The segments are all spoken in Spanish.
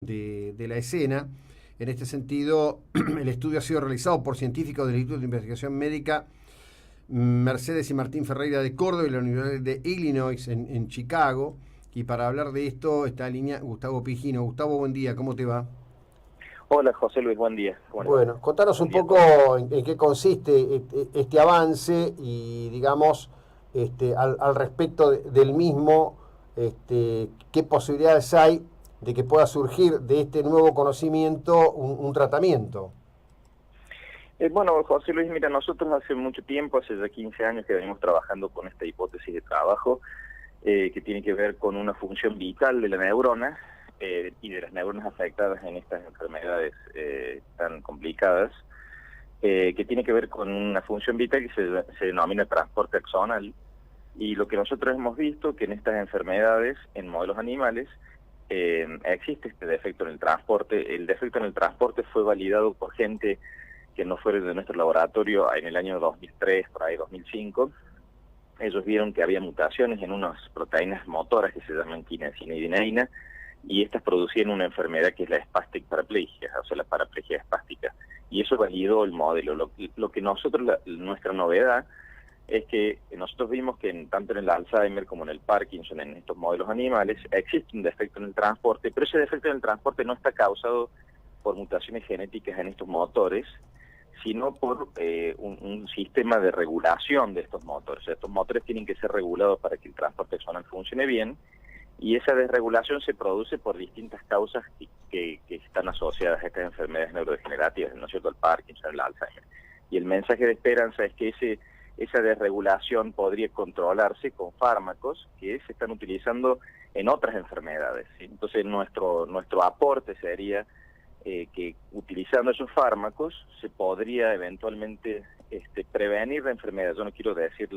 de la escena. En este sentido, el estudio ha sido realizado por científicos del Instituto de Investigación Médica Mercedes y Martín Ferreira de Córdoba y la Universidad de Illinois en Chicago. Y para hablar de esto está en línea Gustavo Pigino. Gustavo, buen día, ¿cómo te va? Hola José Luis, buen día, ¿cómo le va? Bueno, contanos Buen un día a poco todos. en qué consiste este avance y, digamos, al respecto del mismo, qué posibilidades hay de que pueda surgir de este nuevo conocimiento un tratamiento. Bueno, José Luis, mira, nosotros hace mucho tiempo, hace ya 15 años que venimos trabajando con esta hipótesis de trabajo que tiene que ver con una función vital de la neurona y de las neuronas afectadas en estas enfermedades tan complicadas, que tiene que ver con una función vital que se denomina transporte axonal. Y lo que nosotros hemos visto que en estas enfermedades, en modelos animales, existe este defecto en el transporte. El defecto en el transporte fue validado por gente que no fueron de nuestro laboratorio en el año 2003, por ahí 2005. Ellos vieron que había mutaciones en unas proteínas motoras que se llaman kinesina y dineína, y estas producían una enfermedad que es la spastic paraplegia, o sea, la paraplegia espástica. Y eso validó el modelo. Lo que nosotros, nuestra novedad, es que nosotros vimos que tanto en el Alzheimer como en el Parkinson, en estos modelos animales, existe un defecto en el transporte, pero ese defecto en el transporte no está causado por mutaciones genéticas en estos motores, sino por un sistema de regulación de estos motores. O sea, estos motores tienen que ser regulados para que el transporte axonal funcione bien, y esa desregulación se produce por distintas causas que están asociadas a estas enfermedades neurodegenerativas, ¿no es cierto?, el Parkinson, el Alzheimer. Y el mensaje de esperanza es que esa desregulación podría controlarse con fármacos que se están utilizando en otras enfermedades, ¿sí? Entonces nuestro aporte sería que utilizando esos fármacos se podría eventualmente prevenir la enfermedad. Yo no quiero decir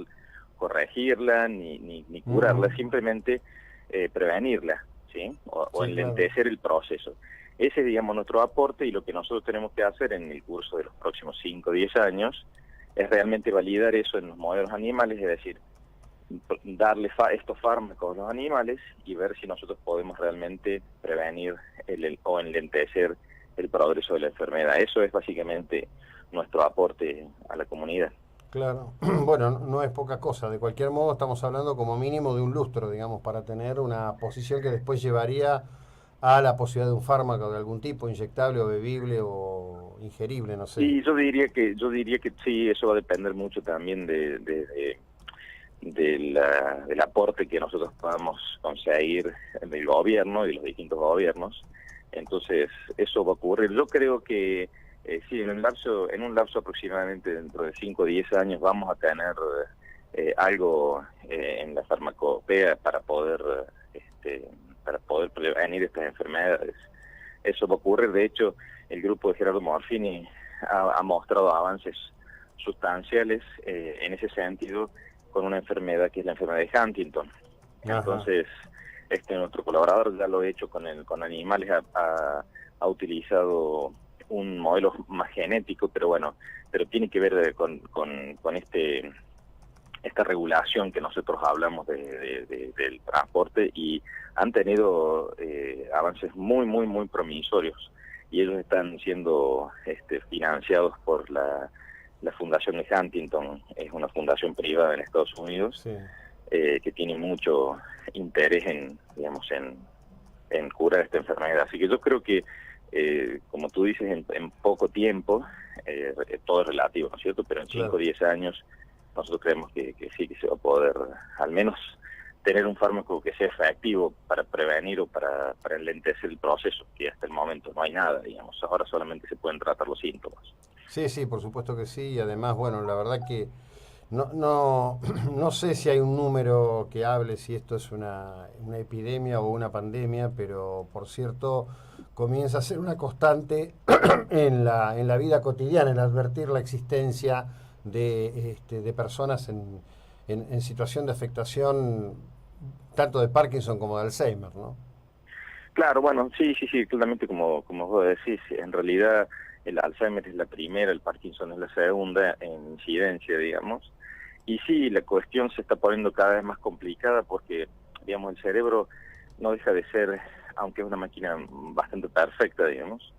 corregirla ni curarla, Ujú. simplemente prevenirla, ¿sí? O Sí, claro. enlentecer el proceso. Ese es, digamos, nuestro aporte, y lo que nosotros tenemos que hacer en el curso de los próximos 5 o 10 años es realmente validar eso en los modelos animales, es decir, darle estos fármacos a los animales y ver si nosotros podemos realmente prevenir o enlentecer el progreso de la enfermedad. Eso es básicamente nuestro aporte a la comunidad. Claro, bueno, no es poca cosa. De cualquier modo, estamos hablando como mínimo de un lustro, digamos, para tener una posición que después llevaría a la posibilidad de un fármaco de algún tipo, inyectable o bebible o ingerible, no sé. Y yo diría que sí, eso va a depender mucho también del aporte que nosotros podamos conseguir del gobierno y de los distintos gobiernos. Entonces, eso va a ocurrir. Yo creo que sí, en un lapso aproximadamente dentro de 5 o 10 años vamos a tener algo en la farmacopea para poder prevenir estas enfermedades. Eso va a ocurrir. De hecho, el grupo de Gerardo Morfini ha mostrado avances sustanciales en ese sentido, con una enfermedad que es la enfermedad de Huntington. Ajá. Entonces, nuestro colaborador ya lo ha hecho con animales, ha utilizado un modelo más genético, pero bueno, pero tiene que ver con esta regulación que nosotros hablamos del transporte, y han tenido avances muy, muy, muy promisorios, y ellos están siendo financiados por la Fundación de Huntington. Es una fundación privada en Estados Unidos Sí. que tiene mucho interés digamos, en curar esta enfermedad. Así que yo creo que, como tú dices, en poco tiempo, todo es relativo, ¿no es cierto? Pero en 5 o Claro. 10 años nosotros creemos que sí, que se va a poder al menos tener un fármaco que sea efectivo para prevenir o para enlentecer el proceso, que hasta el momento no hay nada, digamos. Ahora solamente se pueden tratar los síntomas. Sí, sí, por supuesto que sí. Y además, bueno, la verdad que no, no sé si hay un número que hable si esto es una epidemia o una pandemia, pero por cierto comienza a ser una constante en la vida cotidiana, en advertir la existencia de personas en situación de afectación tanto de Parkinson como de Alzheimer, ¿no? Claro, bueno, sí, sí, sí, totalmente como vos decís. En realidad el Alzheimer es la primera, el Parkinson es la segunda en incidencia, digamos. Y sí, la cuestión se está poniendo cada vez más complicada porque, digamos, el cerebro no deja de ser aunque es una máquina bastante perfecta, digamos,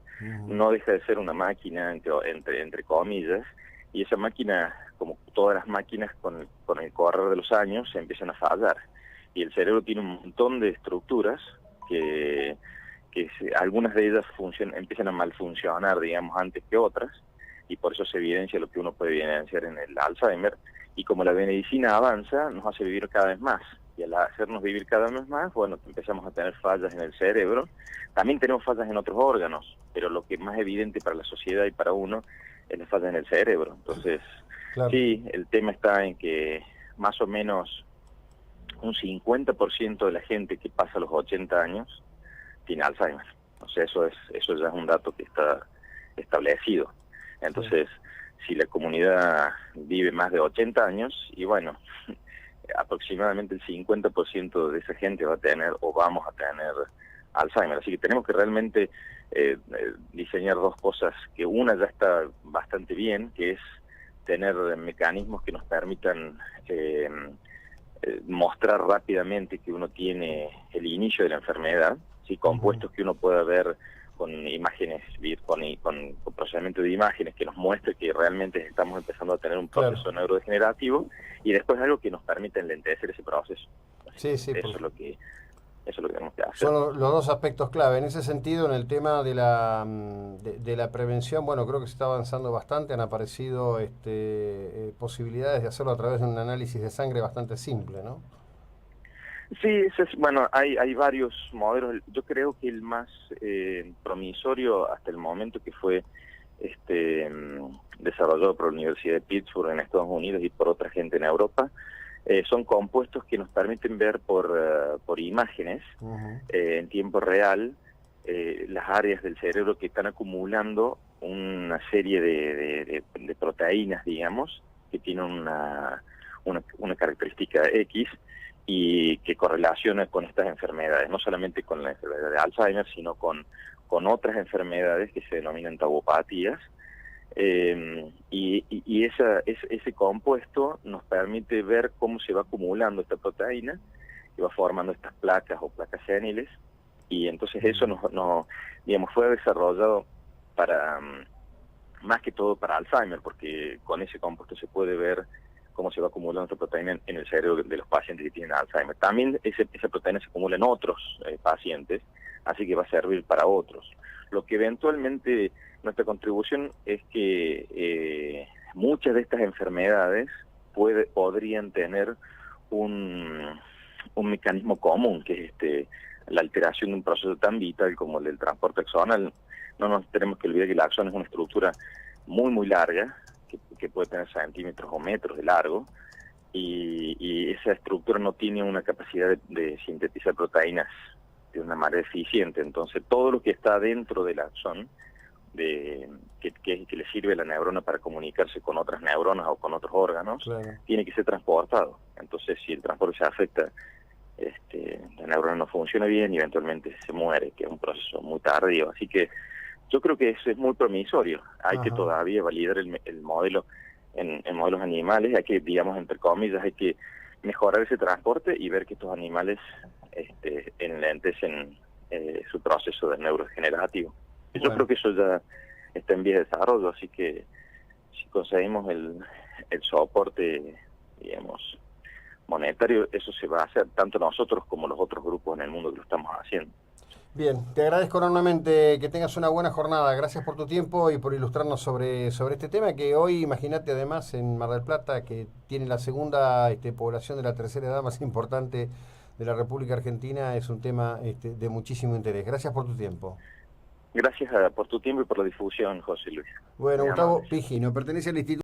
no deja de ser una máquina, entre comillas, y esa máquina, como todas las máquinas, con el correr de los años, se empiezan a fallar. Y el cerebro tiene un montón de estructuras algunas de ellas empiezan a malfuncionar, digamos, antes que otras, y por eso se evidencia lo que uno puede evidenciar en el Alzheimer. Y como la medicina avanza, nos hace vivir cada vez más. Y al hacernos vivir cada vez más, bueno, empezamos a tener fallas en el cerebro. También tenemos fallas en otros órganos, pero lo que es más evidente para la sociedad y para uno es la falla en el cerebro. Entonces, Claro. sí, el tema está en que más o menos un 50% de la gente que pasa los 80 años tiene Alzheimer. O sea, eso ya es un dato que está establecido. Entonces, si la comunidad vive más de 80 años, y bueno, aproximadamente el 50% de esa gente va a tener o vamos a tener Alzheimer. Así que tenemos que realmente diseñar dos cosas, que una ya está bastante bien, que es tener mecanismos que nos permitan mostrar rápidamente que uno tiene el inicio de la enfermedad, ¿sí? Compuestos que uno pueda ver con imágenes, con procesamiento de imágenes que nos muestre que realmente estamos empezando a tener un proceso neurodegenerativo, y después algo que nos permita enlentecer ese proceso. Sí, eso es lo que tenemos que hacer. Son los dos aspectos clave. En ese sentido, en el tema de la prevención, bueno, creo que se está avanzando bastante. Han aparecido posibilidades de hacerlo a través de un análisis de sangre bastante simple, ¿no? Sí, bueno, hay varios modelos. Yo creo que el más promisorio hasta el momento, que fue desarrollado por la Universidad de Pittsburgh en Estados Unidos y por otra gente en Europa, son compuestos que nos permiten ver por imágenes en tiempo real las áreas del cerebro que están acumulando una serie de proteínas, digamos, que tienen una característica X, y que correlaciona con estas enfermedades, no solamente con la enfermedad de Alzheimer, sino con otras enfermedades que se denominan tauopatías. Y ese compuesto nos permite ver cómo se va acumulando esta proteína, y va formando estas placas o placas séniles, y entonces eso digamos, fue desarrollado para, más que todo para Alzheimer, porque con ese compuesto se puede ver cómo se va acumulando esta proteína en el cerebro de los pacientes que tienen Alzheimer. También esa proteína se acumula en otros pacientes, así que va a servir para otros. Lo que eventualmente nuestra contribución es que muchas de estas enfermedades podrían tener un mecanismo común, que es la alteración de un proceso tan vital como el del transporte axonal. No nos tenemos que olvidar que la axón es una estructura muy, muy larga, que puede tener centímetros o metros de largo, y esa estructura no tiene una capacidad de sintetizar proteínas de una manera eficiente. Entonces, todo lo que está dentro del axón, que le sirve a la neurona para comunicarse con otras neuronas o con otros órganos, tiene que ser transportado. Entonces, si el transporte se afecta, la neurona no funciona bien y eventualmente se muere, que es un proceso muy tardío. Así que yo creo que eso es muy promisorio. Hay que todavía validar el modelo en modelos animales. Hay que, digamos, entre comillas, hay que mejorar ese transporte y ver que estos animales enlentecen su proceso de neurodegenerativo. Yo creo que eso ya está en vías de desarrollo, así que si conseguimos el soporte, digamos, monetario, eso se va a hacer, tanto nosotros como los otros grupos en el mundo que lo estamos haciendo. Bien, te agradezco enormemente, que tengas una buena jornada. Gracias por tu tiempo y por ilustrarnos sobre este tema, que hoy, imagínate, además en Mar del Plata, que tiene la segunda población de la tercera edad más importante de la República Argentina, es un tema de muchísimo interés. Gracias por tu tiempo. Gracias por tu tiempo y por la difusión, José Luis. Bueno, Gustavo Pigino pertenece al Instituto